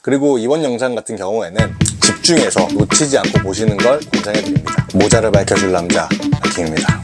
그리고 이번 영상 같은 경우에는 집중해서 놓치지 않고 보시는 걸 권장해드립니다. 모자를 밝혀줄 남자 김입니다.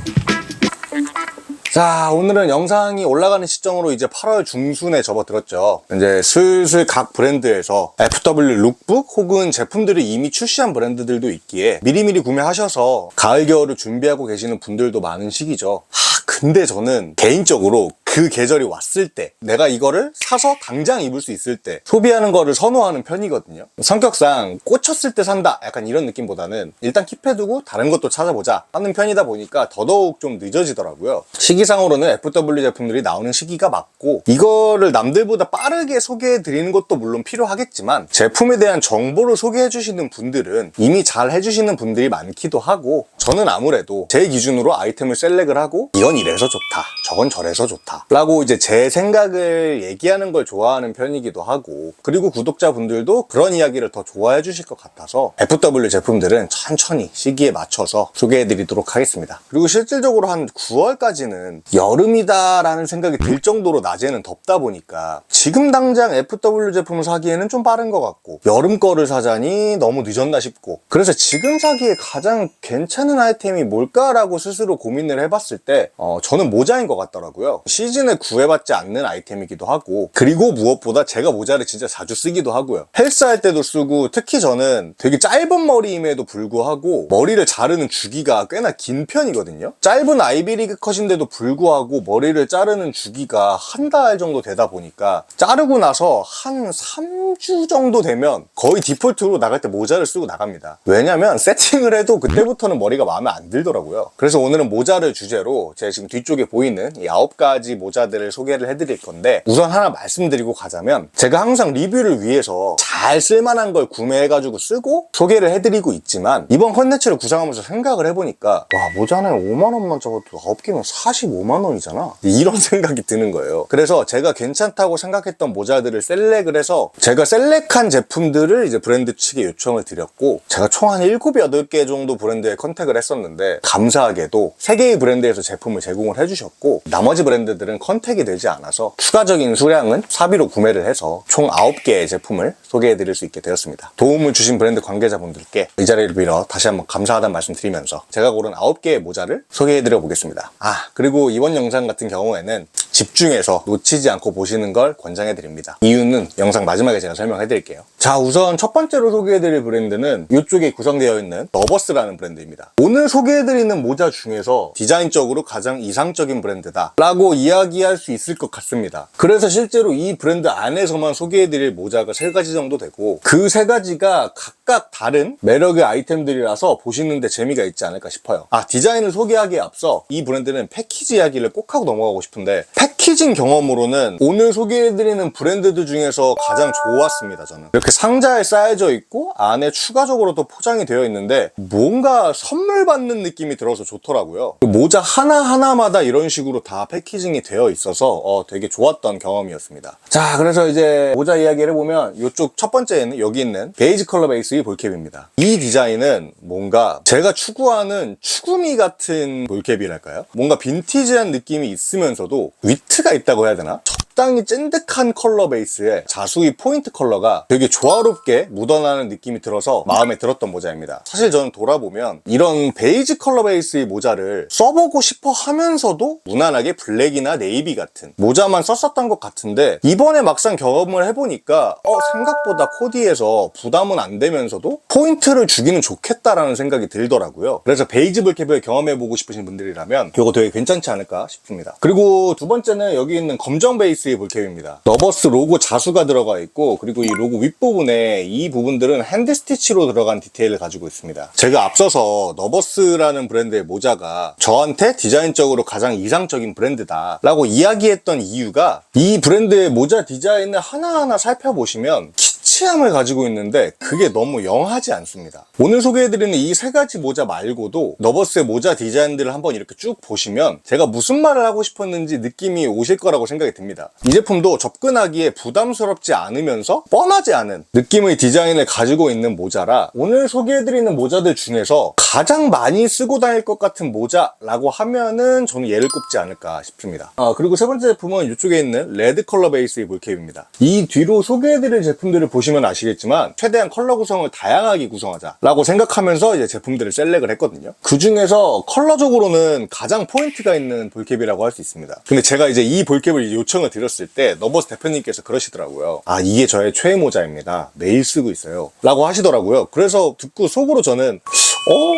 자, 오늘은 영상이 올라가는 시점으로 이제 8월 중순에 접어들었죠. 이제 슬슬 각 브랜드에서 FW 룩북 혹은 제품들이 이미 출시한 브랜드들도 있기에 미리미리 구매하셔서 가을 겨울을 준비하고 계시는 분들도 많은 시기죠. 근데 저는 개인적으로 그 계절이 왔을 때 내가 이거를 사서 당장 입을 수 있을 때 소비하는 거를 선호하는 편이거든요. 성격상 꽂혔을 때 산다 약간 이런 느낌보다는 일단 킵해두고 다른 것도 찾아보자 하는 편이다 보니까 더더욱 좀 늦어지더라고요. 시기상으로는 FW 제품들이 나오는 시기가 맞고 이거를 남들보다 빠르게 소개해드리는 것도 물론 필요하겠지만 제품에 대한 정보를 소개해주시는 분들은 이미 잘 해주시는 분들이 많기도 하고 저는 아무래도 제 기준으로 아이템을 셀렉을 하고 이건 이래서 좋다 저건 저래서 좋다 라고 이제 제 생각을 얘기하는 걸 좋아하는 편이기도 하고 그리고 구독자분들도 그런 이야기를 더 좋아해 주실 것 같아서 FW 제품들은 천천히 시기에 맞춰서 소개해 드리도록 하겠습니다. 그리고 실질적으로 한 9월까지는 여름이다 라는 생각이 들 정도로 낮에는 덥다 보니까 지금 당장 FW 제품을 사기에는 좀 빠른 것 같고 여름 거를 사자니 너무 늦었나 싶고 그래서 지금 사기에 가장 괜찮은 아이템이 뭘까라고 스스로 고민을 해봤을 때 저는 모자인 것 같더라고요. 시즌에 구애받지 않는 아이템이기도 하고 그리고 무엇보다 제가 모자를 진짜 자주 쓰기도 하고요. 헬스할 때도 쓰고 특히 저는 되게 짧은 머리임에도 불구하고 머리를 자르는 주기가 꽤나 긴 편이거든요. 짧은 아이비리그 컷인데도 불구하고 머리를 자르는 주기가 한 달 정도 되다 보니까 자르고 나서 한 3주 정도 되면 거의 디폴트로 나갈 때 모자를 쓰고 나갑니다. 왜냐면 세팅을 해도 그때부터는 머리가 마음에 안 들더라고요. 그래서 오늘은 모자를 주제로 제가 지금 뒤쪽에 보이는 이 9가지 모자들을 소개를 해드릴 건데 우선 하나 말씀드리고 가자면 제가 항상 리뷰를 위해서 잘 쓸만한 걸 구매해가지고 쓰고 소개를 해드리고 있지만 이번 컨텐츠를 구상하면서 생각을 해보니까 와 모자 하나에 5만원만 적어도 9개면 45만원이잖아 이런 생각이 드는 거예요. 그래서 제가 괜찮다고 생각했던 모자들을 셀렉을 해서 제가 셀렉한 제품들을 이제 브랜드 측에 요청을 드렸고 제가 총 한 7, 8개 정도 브랜드에 컨택을 했었는데 감사하게도 3개의 브랜드에서 제품을 제공을 해주셨고 나머지 브랜드들은 컨택이 되지 않아서 추가적인 수량은 사비로 구매를 해서 총 9개의 제품을 소개해드릴 수 있게 되었습니다. 도움을 주신 브랜드 관계자분들께 이 자리를 빌어 다시 한번 감사하다는 말씀 드리면서 제가 고른 9개의 모자를 소개해드려 보겠습니다. 그리고 이번 영상 같은 경우에는 집중해서 놓치지 않고 보시는 걸 권장해드립니다. 이유는 영상 마지막에 제가 설명해드릴게요. 자, 우선 첫 번째로 소개해드릴 브랜드는 이쪽에 구성되어 있는 너버스라는 브랜드입니다. 오늘 소개해드리는 모자 중에서 디자인적으로 가장 이상적인 브랜드다 라고 이야기할 수 있을 것 같습니다. 그래서 실제로 이 브랜드 안에서만 소개해드릴 모자가 3가지 정도 되고 그 3가지가 각각 다른 매력의 아이템들이라서 보시는데 재미가 있지 않을까 싶어요. 디자인을 소개하기에 앞서 이 브랜드는 패키지 이야기를 꼭 하고 넘어가고 싶은데 패키징 경험으로는 오늘 소개해드리는 브랜드들 중에서 가장 좋았습니다. 저는 이렇게 상자에 쌓여져 있고 안에 추가적으로 또 포장이 되어 있는데 뭔가 선물 받는 느낌이 들어서 좋더라고요. 모자 하나하나마다 이런 식으로 다 패키징이 되어 있어서 되게 좋았던 경험이었습니다. 자, 그래서 이제 모자 이야기를 해보면 이쪽 첫 번째는 여기 있는 베이지 컬러 베이스의 볼캡입니다. 이 디자인은 뭔가 제가 추구하는 추구미 같은 볼캡이랄까요? 뭔가 빈티지한 느낌이 있으면서도 위트가 있다고 해야 되나? 적당히 찐득한 컬러 베이스에 자수의 포인트 컬러가 되게 조화롭게 묻어나는 느낌이 들어서 마음에 들었던 모자입니다. 사실 저는 돌아보면 이런 베이지 컬러 베이스의 모자를 써보고 싶어 하면서도 무난하게 블랙이나 네이비 같은 모자만 썼었던 것 같은데 이번에 막상 경험을 해보니까 생각보다 코디에서 부담은 안 되면서도 포인트를 주기는 좋겠다라는 생각이 들더라고요. 그래서 베이지 볼캡을 경험해보고 싶으신 분들이라면 이거 되게 괜찮지 않을까 싶습니다. 그리고 두 번째는 여기 있는 검정 베이스의 볼캡입니다. 너버스 로고 자수가 들어가 있고 그리고 이 로고 윗부분에 이 부분들은 핸드 스티치로 들어간 디테일을 가지고 있습니다. 제가 앞서서 너버스라는 브랜드의 모자가 저한테 디자인적으로 가장 이상적인 브랜드다 라고 이야기했던 이유가 이 브랜드의 모자 디자인을 하나하나 살펴보시면 키치함을 가지고 있는데 그게 너무 영하지 않습니다. 오늘 소개해드리는 이 3가지 모자 말고도 너버스의 모자 디자인들을 한번 이렇게 쭉 보시면 제가 무슨 말을 하고 싶었는지 느낌이 오실 거라고 생각이 듭니다. 이 제품도 접근하기에 부담스럽지 않으면서 뻔하지 않은 느낌의 디자인을 가지고 있는 모자라 오늘 소개해드리는 모자들 중에서 가장 많이 쓰고 다닐 것 같은 모자라고 하면은 저는 얘를 꼽지 않을까 싶습니다. 그리고 세 번째 제품은 이쪽에 있는 레드 컬러 베이스의 볼캡입니다. 이 뒤로 소개해드릴 제품들을 보시면 보시면 아시겠지만 최대한 컬러 구성을 다양하게 구성하자라고 생각하면서 이제 제품들을 셀렉을 했거든요. 그 중에서 컬러적으로는 가장 포인트가 있는 볼캡이라고 할 수 있습니다. 근데 제가 이제 이 볼캡을 요청을 드렸을 때 너버스 대표님께서 그러시더라고요. 아, 이게 저의 최애 모자입니다. 매일 쓰고 있어요. 라고 하시더라고요. 그래서 듣고 속으로 저는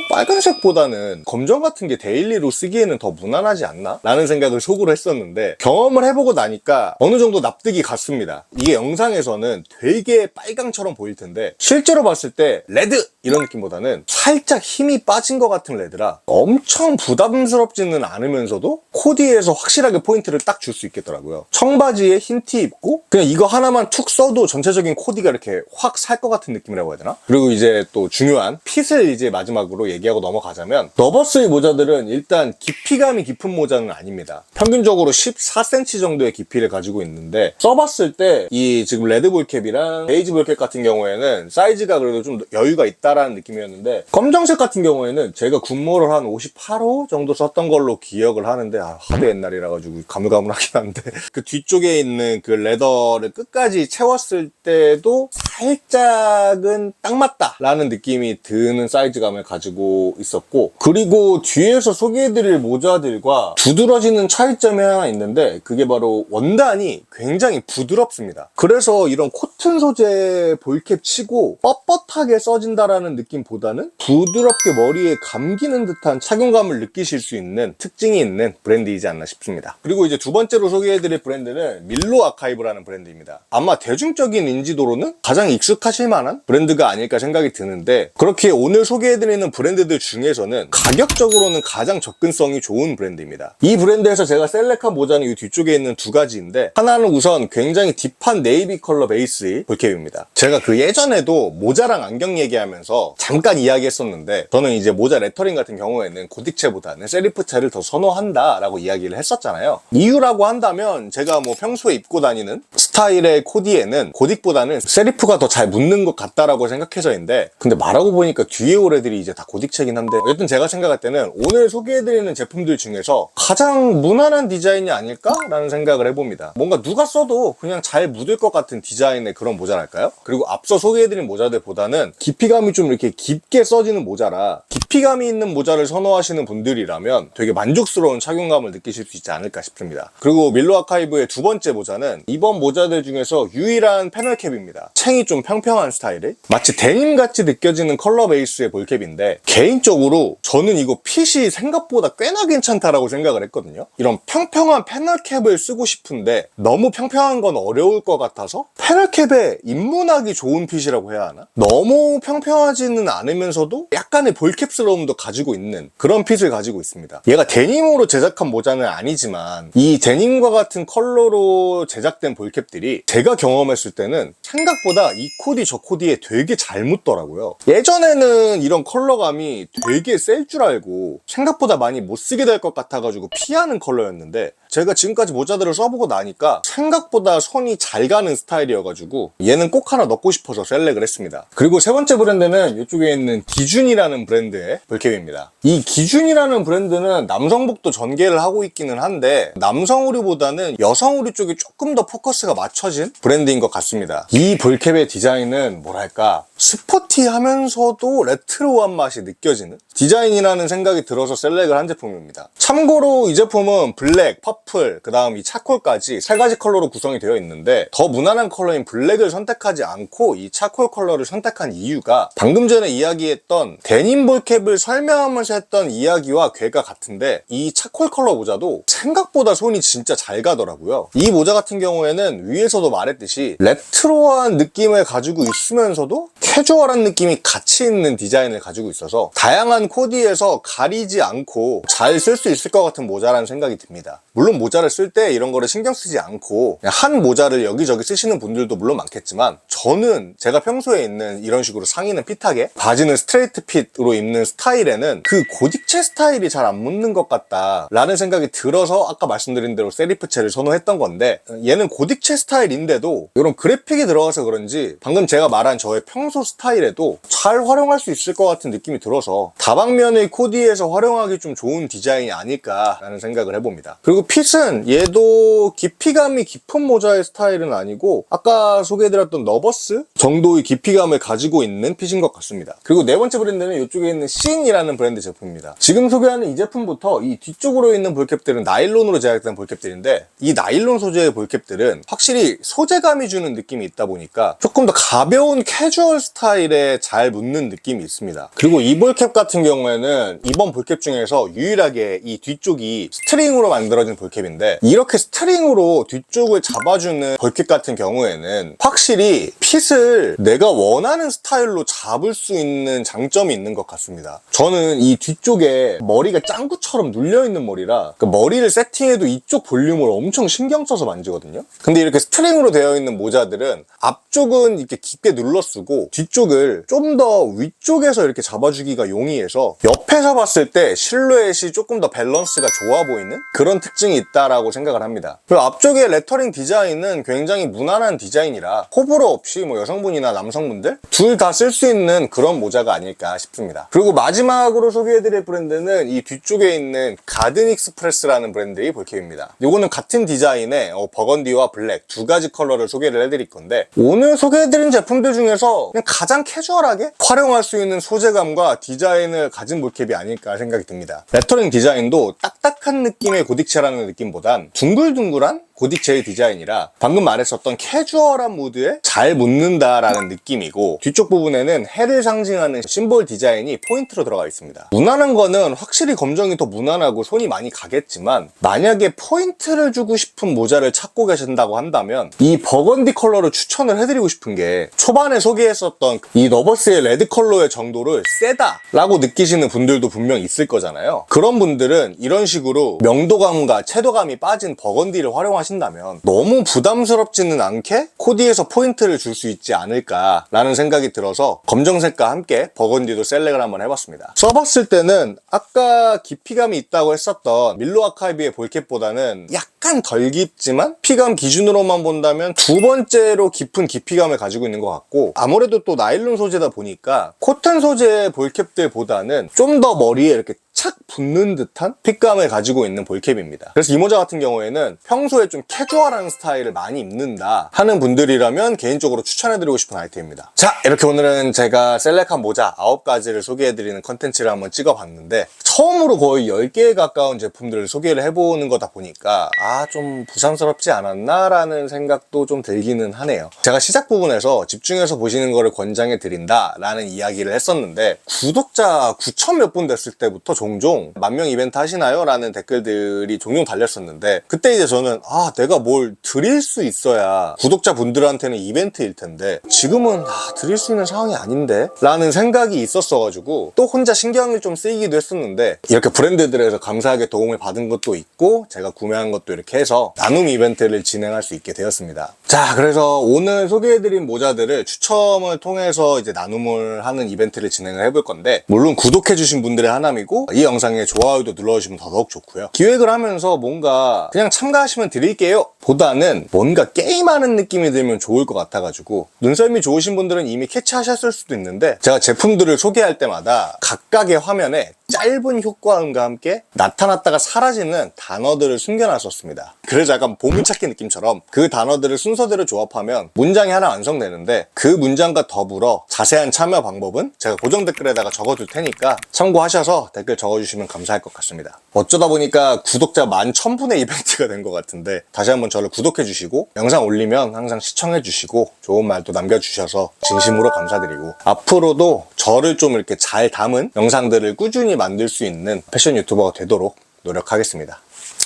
빨간색보다는 검정 같은 게 데일리로 쓰기에는 더 무난하지 않나? 라는 생각을 속으로 했었는데 경험을 해보고 나니까 어느 정도 납득이 갔습니다. 이게 영상에서는 되게 빨강처럼 보일 텐데 실제로 봤을 때 레드! 이런 느낌보다는 살짝 힘이 빠진 것 같은 레드라 엄청 부담스럽지는 않으면서도 코디에서 확실하게 포인트를 딱 줄 수 있겠더라고요. 청바지에 흰 티 입고 그냥 이거 하나만 툭 써도 전체적인 코디가 이렇게 확 살 것 같은 느낌이라고 해야 되나? 그리고 이제 또 중요한 핏을 이제 마지막으로 얘기하고 넘어가자면 너버스의 모자들은 일단 깊이감이 깊은 모자는 아닙니다. 평균적으로 14cm 정도의 깊이를 가지고 있는데 써봤을 때 이 지금 레드 볼캡이랑 베이지 볼캡 같은 경우에는 사이즈가 그래도 좀 여유가 있다라는 느낌이었는데 검정색 같은 경우에는 제가 군모를 한 58호 정도 썼던 걸로 기억을 하는데 하도 옛날이라 가지고 가물가물하긴 한데 그 뒤쪽에 있는 그 레더를 끝까지 채웠을 때도 살짝은 딱 맞다 라는 느낌이 드는 사이즈감을 가지고 있었고, 그리고 뒤에서 소개해드릴 모자들과 두드러지는 차이점이 하나 있는데 그게 바로 원단이 굉장히 부드럽습니다. 그래서 이런 코튼 소재 볼캡 치고 뻣뻣하게 써진다라는 느낌보다는 부드럽게 머리에 감기는 듯한 착용감을 느끼실 수 있는 특징이 있는 브랜드이지 않나 싶습니다. 그리고 이제 두 번째로 소개해드릴 브랜드는 밀로 아카이브라는 브랜드입니다. 아마 대중적인 인지도로는 가장 익숙하실 만한 브랜드가 아닐까 생각이 드는데, 그렇게 오늘 소개해드리는 브랜드들 중에서는 가격적으로는 가장 접근성이 좋은 브랜드입니다. 이 브랜드에서 제가 셀렉한 모자는 이 뒤쪽에 있는 두 가지인데, 하나는 우선 굉장히 딥한 네이비 컬러 베이스의 볼캡입니다. 제가 그 예전에도 모자랑 안경 얘기하면서 잠깐 이야기했었는데, 저는 이제 모자 레터링 같은 경우에는 고딕체보다는 세리프체를 더 선호한다 라고 이야기를 했었잖아요. 이유라고 한다면 제가 뭐 평소에 입고 다니는 스타일의 코디에는 고딕보다는 세리프가 더 잘 묻는 것 같다라고 생각해서인데, 근데 말하고 보니까 뒤에 올 애들이 이제 다 고딕체긴 한데, 어쨌든 제가 생각할 때는 오늘 소개해드리는 제품들 중에서 가장 무난한 디자인이 아닐까라는 생각을 해봅니다. 뭔가 누가 써도 그냥 잘 묻을 것 같은 디자인의 그런 모자랄까요? 그리고 앞서 소개해드린 모자들보다는 깊이감이 좀 이렇게 깊게 써지는 모자라 깊이감이 있는 모자를 선호하시는 분들이라면 되게 만족스러운 착용감을 느끼실 수 있지 않을까 싶습니다. 그리고 밀로 아카이브의 두 번째 모자는 이번 모자들 중에서 유일한 패널캡입니다. 챙이 좀 평평한 스타일의 마치 데님같이 느껴지는 컬러 베이스의 볼캡인데, 개인적으로 저는 이거 핏이 생각보다 꽤나 괜찮다라고 생각을 했거든요. 이런 평평한 패널캡을 쓰고 싶은데 너무 평평한 건 어려울 것 같아서 패널캡에 입문하기 좋은 핏이라고 해야 하나? 너무 평평하지는 않으면서도 약간의 볼캡스러움도 가지고 있는 그런 핏을 가지고 있습니다. 얘가 데님으로 제작한 모자는 아니지만 이 데님과 같은 컬러로 제작된 볼캡들이 제가 경험했을 때는 생각보다 이 코디 저 코디에 되게 잘 묻더라고요. 예전에는 이런 컬러감이 되게 셀 줄 알고 생각보다 많이 못 쓰게 될 것 같아가지고 피하는 컬러였는데, 제가 지금까지 모자들을 써보고 나니까 생각보다 손이 잘 가는 스타일이어가지고 얘는 꼭 하나 넣고 싶어서 셀렉을 했습니다. 그리고 세 번째 브랜드는 이쪽에 있는 기준이라는 브랜드의 볼캡입니다. 이 기준이라는 브랜드는 남성복도 전개를 하고 있기는 한데 남성 의류보다는 여성 의류 쪽에 조금 더 포커스가 맞춰진 브랜드인 것 같습니다. 이 볼캡의 디자인은 뭐랄까 스포티하면서도 레트로한 맛이 느껴지는 디자인이라는 생각이 들어서 셀렉을 한 제품입니다. 참고로 이 제품은 블랙, 퍼플, 그 다음 이 차콜까지 세 가지 컬러로 구성이 되어 있는데, 더 무난한 컬러인 블랙을 선택하지 않고 이 차콜 컬러를 선택한 이유가 방금 전에 이야기했던 데님 볼캡을 설명하면서 했던 이야기와 궤가 같은데, 이 차콜 컬러 모자도 생각보다 손이 진짜 잘 가더라고요. 이 모자 같은 경우에는 위에서도 말했듯이 레트로한 느낌을 가지고 있으면서도 캐주얼한 느낌이 같이 있는 디자인을 가지고 있어서 다양한 코디에서 가리지 않고 잘 쓸 수 있을 것 같은 모자라는 생각이 듭니다. 물론 모자를 쓸 때 이런 거를 신경 쓰지 않고 그냥 한 모자를 여기저기 쓰시는 분들도 물론 많겠지만, 저는 제가 평소에 입는 이런 식으로 상의는 핏하게 바지는 스트레이트 핏으로 입는 스타일에는 그 고딕체 스타일이 잘 안 묻는 것 같다 라는 생각이 들어서 아까 말씀드린 대로 세리프체를 선호했던 건데, 얘는 고딕체 스타일인데도 이런 그래픽이 들어가서 그런지 방금 제가 말한 저의 평소 스타일에도 잘 활용할 수 있을 것 같은 느낌이 들어서 다방면의 코디에서 활용하기 좀 좋은 디자인이 아닐까 라는 생각을 해봅니다. 그리고 그리고 핏은 얘도 깊이감이 깊은 모자의 스타일은 아니고 아까 소개해드렸던 너버스 정도의 깊이감을 가지고 있는 핏인 것 같습니다. 그리고 네 번째 브랜드는 이쪽에 있는 신이라는 브랜드 제품입니다. 지금 소개하는 이 제품부터 이 뒤쪽으로 있는 볼캡들은 나일론으로 제작된 볼캡들인데, 이 나일론 소재의 볼캡들은 확실히 소재감이 주는 느낌이 있다 보니까 조금 더 가벼운 캐주얼 스타일에 잘 묻는 느낌이 있습니다. 그리고 이 볼캡 같은 경우에는 이번 볼캡 중에서 유일하게 이 뒤쪽이 스트링으로 만들어진 볼캡인데, 이렇게 스트링으로 뒤쪽을 잡아주는 볼캡 같은 경우에는 확실히 핏을 내가 원하는 스타일로 잡을 수 있는 장점이 있는 것 같습니다. 저는 이 뒤쪽에 머리가 짱구처럼 눌려있는 머리라 그 머리를 세팅해도 이쪽 볼륨을 엄청 신경 써서 만지거든요. 근데 이렇게 스트링으로 되어 있는 모자들은 앞쪽은 이렇게 깊게 눌러 쓰고 뒤쪽을 좀 더 위쪽에서 이렇게 잡아주기가 용이해서 옆에서 봤을 때 실루엣이 조금 더 밸런스가 좋아 보이는 그런 특징이 있다라고 생각을 합니다. 그리고 앞쪽에 레터링 디자인은 굉장히 무난한 디자인이라 호불호 없이 뭐 여성분이나 남성분들 둘 다 쓸 수 있는 그런 모자가 아닐까 싶습니다. 그리고 마지막으로 소개해드릴 브랜드는 이 뒤쪽에 있는 가든 익스프레스라는 브랜드의 볼캡입니다. 이거는 같은 디자인의 버건디와 블랙 두 가지 컬러를 소개를 해드릴 건데, 오늘 소개해드린 제품들 중에서 그냥 가장 캐주얼하게 활용할 수 있는 소재감과 디자인을 가진 볼캡이 아닐까 생각이 듭니다. 레터링 디자인도 딱딱한 느낌의 고딕체라는 느낌보단 둥글둥글한 고딕체의 디자인이라 방금 말했었던 캐주얼한 무드에 잘 묻는다라는 느낌이고, 뒤쪽 부분에는 해를 상징하는 심볼 디자인이 포인트로 들어가 있습니다. 무난한 거는 확실히 검정이 더 무난하고 손이 많이 가겠지만, 만약에 포인트를 주고 싶은 모자를 찾고 계신다고 한다면 이 버건디 컬러를 추천을 해드리고 싶은 게, 초반에 소개했었던 이 너버스의 레드 컬러의 정도를 세다라고 느끼시는 분들도 분명 있을 거잖아요. 그런 분들은 이런 식으로 명도감과 채도감이 빠진 버건디를 활용하신다면 너무 부담스럽지는 않게 코디에서 포인트를 줄 수 있지 않을까라는 생각이 들어서 검정색과 함께 버건디도 셀렉을 한번 해봤습니다. 써봤을 때는 아까 깊이감이 있다고 했었던 밀로 아카이브의 볼캡보다는 약간 덜 깊지만 피감 기준으로만 본다면 두 번째로 깊은 깊이감을 가지고 있는 것 같고, 아무래도 또 나일론 소재다 보니까 코튼 소재의 볼캡들보다는 좀 더 머리에 이렇게 착 붙는 듯한 핏감을 가지고 있는 볼캡입니다. 그래서 이 모자 같은 경우에는 평소에 좀 캐주얼한 스타일을 많이 입는다 하는 분들이라면 개인적으로 추천해드리고 싶은 아이템입니다. 자, 이렇게 오늘은 제가 셀렉한 모자 9가지를 소개해드리는 컨텐츠를 한번 찍어봤는데, 처음으로 거의 10개에 가까운 제품들을 소개를 해보는 거다 보니까 좀 부담스럽지 않았나 라는 생각도 좀 들기는 하네요. 제가 시작 부분에서 집중해서 보시는 거를 권장해 드린다 라는 이야기를 했었는데, 구독자 9천 몇 분 됐을 때부터 종종 만명 이벤트 하시나요? 라는 댓글들이 종종 달렸었는데, 그때 이제 저는 내가 뭘 드릴 수 있어야 구독자분들한테는 이벤트일 텐데 지금은 드릴 수 있는 상황이 아닌데 라는 생각이 있었어가지고 또 혼자 신경이 좀 쓰이기도 했었는데, 이렇게 브랜드들에서 감사하게 도움을 받은 것도 있고 제가 구매한 것도 이렇게 해서 나눔 이벤트를 진행할 수 있게 되었습니다. 자, 그래서 오늘 소개해드린 모자들을 추첨을 통해서 이제 나눔을 하는 이벤트를 진행을 해볼 건데, 물론 구독해주신 분들의 하남이고 이 영상에 좋아요도 눌러주시면 더더욱 좋고요. 기획을 하면서 뭔가 그냥 참가하시면 드릴게요 보다는 뭔가 게임하는 느낌이 들면 좋을 것 같아가지고, 눈썰미 좋으신 분들은 이미 캐치하셨을 수도 있는데 제가 제품들을 소개할 때마다 각각의 화면에 짧은 효과음과 함께 나타났다가 사라지는 단어들을 숨겨놨었습니다. 그래서 약간 보물찾기 느낌처럼 그 단어들을 순서대로 조합하면 문장이 하나 완성되는데, 그 문장과 더불어 자세한 참여 방법은 제가 고정 댓글에다가 적어둘 테니까 참고하셔서 댓글 적어주시면 감사할 것 같습니다. 어쩌다 보니까 구독자 11,000분의 이벤트가 된 것 같은데, 다시 한번 저를 구독해주시고 영상 올리면 항상 시청해주시고 좋은 말도 남겨주셔서 진심으로 감사드리고, 앞으로도 저를 좀 이렇게 잘 담은 영상들을 꾸준히 만들 수 있는 패션 유튜버가 되도록 노력하겠습니다.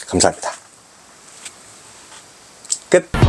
감사합니다. 끝.